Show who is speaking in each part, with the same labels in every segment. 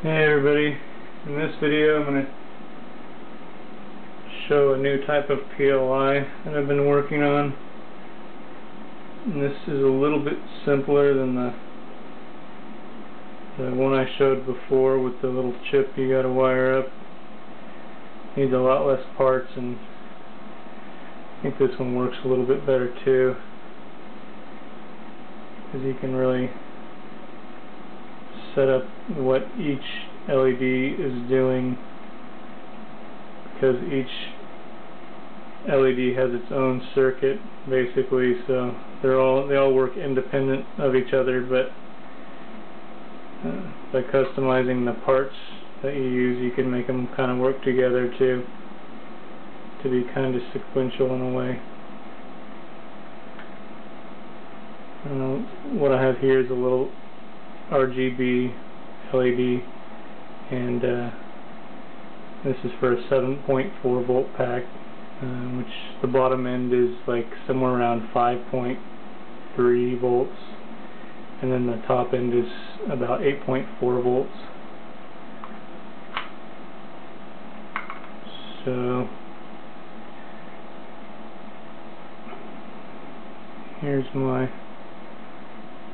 Speaker 1: Hey everybody, in this video I'm going to show a new type of PLI that I've been working on. And this is a little bit simpler than the one I showed before with the little chip you got to wire up. Needs a lot less parts, and I think this one works a little bit better too, because you can really set up what each LED is doing, because each LED has its own circuit basically, so they all work independent of each other, but by customizing the parts that you use, you can make them kind of work together to be kind of sequential in a way. What I have here is a little RGB LED, and this is for a 7.4 volt pack, which the bottom end is like somewhere around 5.3 volts, and then the top end is about 8.4 volts. So here's my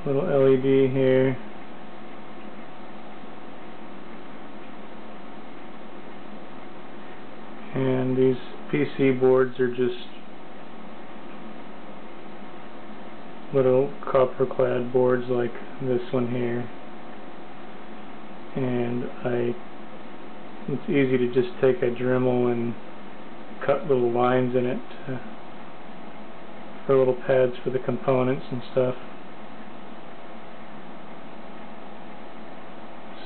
Speaker 1: little LED here. And these PC boards are just little copper clad boards like this one here, and it's easy to just take a Dremel and cut little lines in it for little pads for the components and stuff.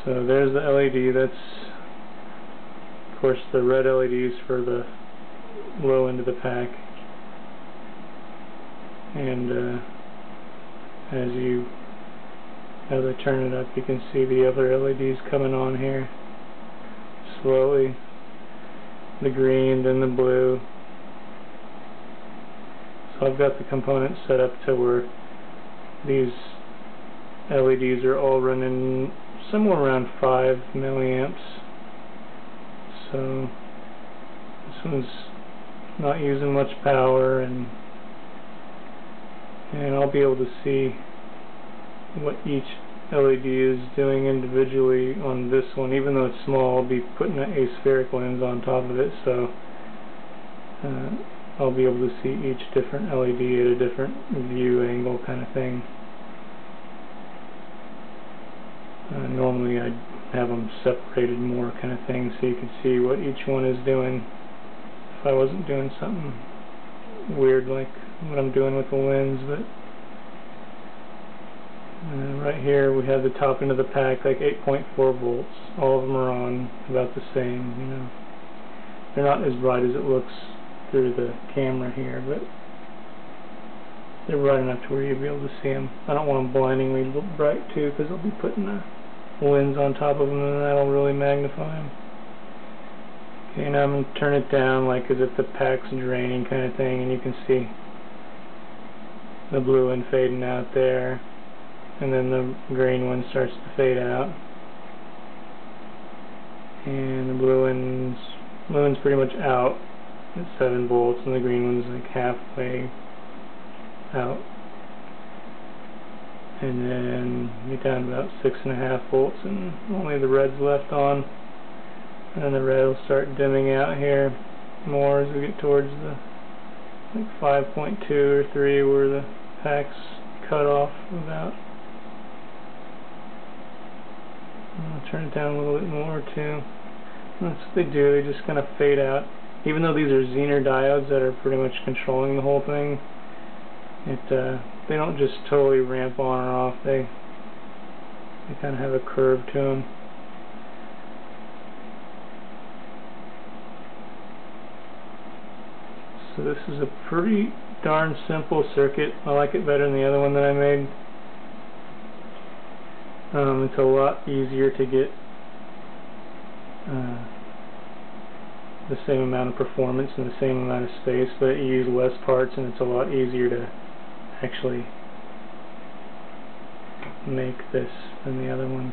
Speaker 1: So there's the LED. That's, of course, the red LEDs for the low end of the pack, and as I turn it up, you can see the other LEDs coming on here slowly. The green, then the blue. So I've got the components set up to where these LEDs are all running somewhere around 5 milliamps. So this one's not using much power, and I'll be able to see what each LED is doing individually on this one. Even though it's small, I'll be putting an aspheric lens on top of it, so I'll be able to see each different LED at a different view angle kind of thing. Normally I'd have them separated more kind of thing, so you could see what each one is doing if I wasn't doing something weird like what I'm doing with the lens. But right here we have the top end of the pack, like 8.4 volts. All of them are on about the same. You know, they're not as bright as it looks through the camera here, but they're bright enough to where you'll be able to see them. I don't want them blindingly bright too, because I'll be putting a lens on top of them, and that'll really magnify them. Okay, now I'm going to turn it down like as if the pack's draining kind of thing, and you can see the blue one fading out there, and then the green one starts to fade out, and the blue one's pretty much out at 7 volts, and the green one's like halfway out, and then get down to about 6.5 volts, and only the red's left on, and then the red will start dimming out here more as we get towards the like 5.2 or 3 where the pack's cut off about. I'll turn it down a little bit more too. That's what they do, they just kind of fade out. Even though these are Zener diodes that are pretty much controlling the whole thing, they don't just totally ramp on or off. They kind of have a curve to them. So this is a pretty darn simple circuit. I like it better than the other one that I made. It's a lot easier to get the same amount of performance in the same amount of space, but you use less parts, and it's a lot easier to actually make this than the other one.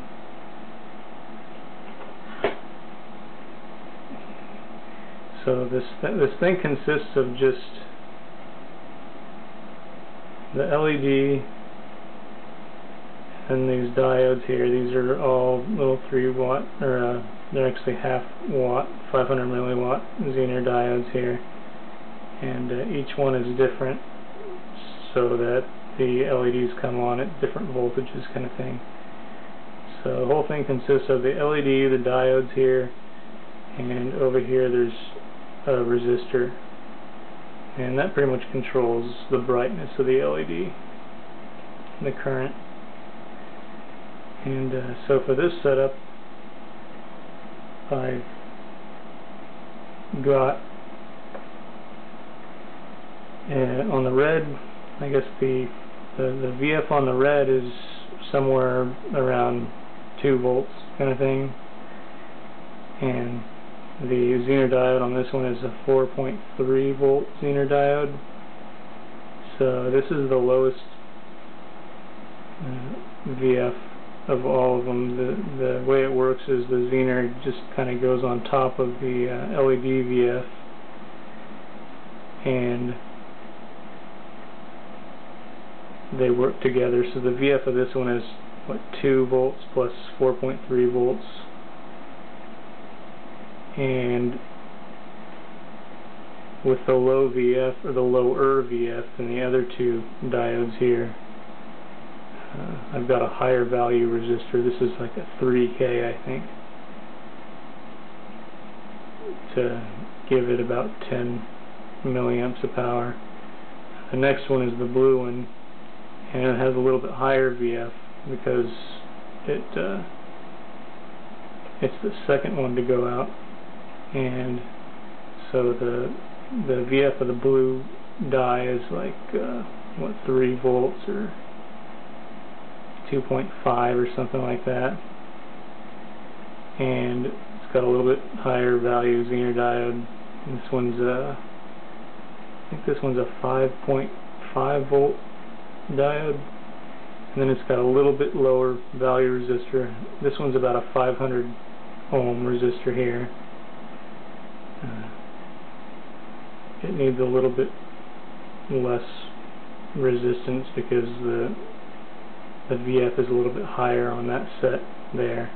Speaker 1: So this thing consists of just the LED and these diodes here. These are all little 3 watt, or they're actually half watt, 500 milliwatt Zener diodes here, and each one is different, so that the LEDs come on at different voltages, kind of thing. So the whole thing consists of the LED, the diodes here, and over here there's a resistor, and that pretty much controls the brightness of the LED, the current. And so for this setup, I've got on the red, I guess the VF on the red is somewhere around 2 volts, kind of thing, and the Zener diode on this one is a 4.3 volt Zener diode. So this is the lowest VF of all of them. The way it works is the Zener just kind of goes on top of the LED VF, and they work together. So the VF of this one is what, 2 volts plus 4.3 volts, and with the low VF, or the lower VF, than the other 2 diodes here, I've got a higher value resistor. This is like a 3K, I think, to give it about 10 milliamps of power. The next one is the blue one, and it has a little bit higher VF because it's the second one to go out, and so the VF of the blue die is like what, 3 volts or 2.5 or something like that, and it's got a little bit higher value Zener diode. This one's I think this one's a 5.5 volt diode, and then it's got a little bit lower value resistor. This one's about a 500 ohm resistor here. It needs a little bit less resistance because the VF is a little bit higher on that set there.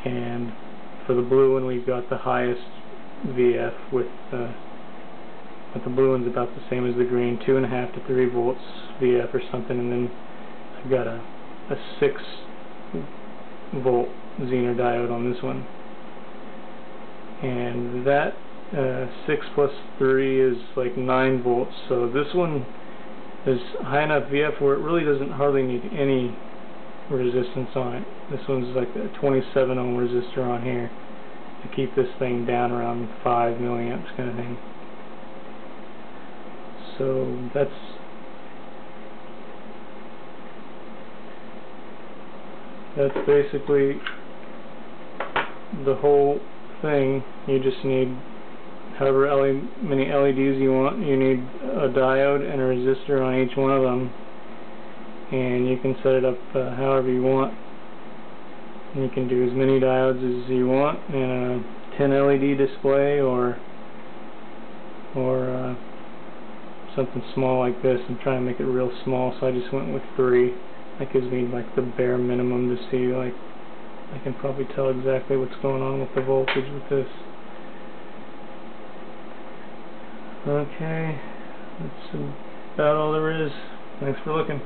Speaker 1: And for the blue one, we've got the highest VF with but the blue one's about the same as the green, 2.5 to 3 volts VF or something, and then I've got a 6 volt Zener diode on this one, and that 6 plus 3 is like 9 volts. So this one is high enough VF where it really doesn't hardly need any resistance on it. This one's like a 27 ohm resistor on here to keep this thing down around 5 milliamps, kind of thing. So that's basically the whole thing. You just need however many LEDs you want. You need a diode and a resistor on each one of them, and you can set it up however you want. And you can do as many diodes as you want in a 10 LED display, or something small like this. I'm trying to make it real small, so I just went with 3. That gives me like the bare minimum to see, like I can probably tell exactly what's going on with the voltage with this. Okay, that's about all there is. Thanks for looking.